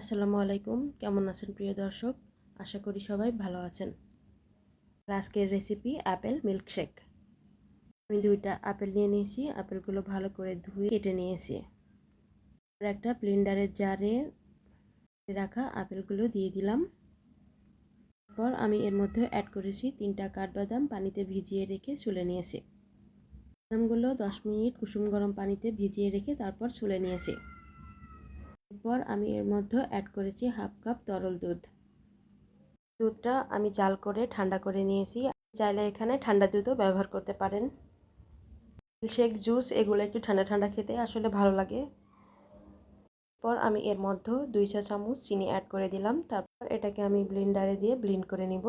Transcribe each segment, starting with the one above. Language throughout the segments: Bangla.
আসসালামু আলাইকুম, কেমন আছেন প্রিয় দর্শক? আশা করি সবাই ভালো আছেন। আজকের রেসিপি আপেল মিল্কশেক। আমি 2টা আপেল নিয়ে নিয়েছি। আপেলগুলো ভালো করে ধুয়ে কেটে নিয়েছি। আর একটা ব্লেন্ডারের জারে রাখা আপেলগুলো দিয়ে দিলাম। তারপর আমি এর মধ্যে অ্যাড করেছি 3টা কাঠবাদাম পানিতে ভিজিয়ে রেখে ছুলে নিয়েছি। বাদামগুলো 10 মিনিট কুসুম গরম পানিতে ভিজিয়ে রেখে তারপর ছুলে নিয়েছি। এরপর আমি এর মধ্যে অ্যাড করেছি হাফ কাপ তরল দুধ। দুধটা আমি জাল করে ঠান্ডা করে নিয়েছি। চাইলে এখানে ঠান্ডা দুধও ব্যবহার করতে পারেন। মিল্কশেক, জুস এগুলো একটু ঠান্ডা ঠান্ডা খেতে আসলে ভালো লাগে। পর আমি এর মধ্যে 2 চা চামচ চিনি অ্যাড করে দিলাম। তারপর এটাকে আমি ব্লেন্ডারে দিয়ে ব্লেন্ড করে নিব।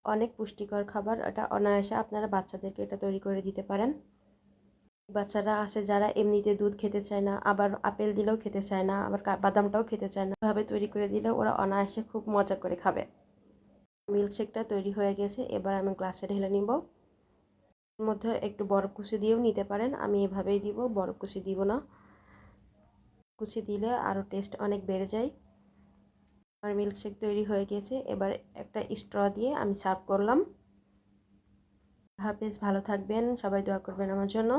অনেক পুষ্টিকর খাবার, এটা অনায়াসে আপনারা বাচ্চাদেরকে এটা তৈরি করে দিতে পারেন। বাচ্চারা আছে যারা এমনিতে দুধ খেতে চায় না, আবার আপেল দিলেও খেতে চায় না, আবার বাদামটাও খেতে চায় না, এভাবে তৈরি করে দিলে ওরা অনায়াসে খুব মজা করে খাবে। মিল্কশেকটা তৈরি হয়ে গেছে, এবার আমি গ্লাসে ঢেলে নিব। এর মধ্যে একটু বরফ কুচি দিয়েও নিতে পারেন, আমি এভাবেই দিব, বরফ কুচি দিব না। কুচি দিলে আরও টেস্ট অনেক বেড়ে যায়। আমার মিল্কশেক তৈরি হয়ে গেছে, এবার একটা স্ট্র দিয়ে আমি সার্ভ করলাম। হাফেজ, ভালো থাকবেন, সবাই দোয়া করবেন আমার জন্য।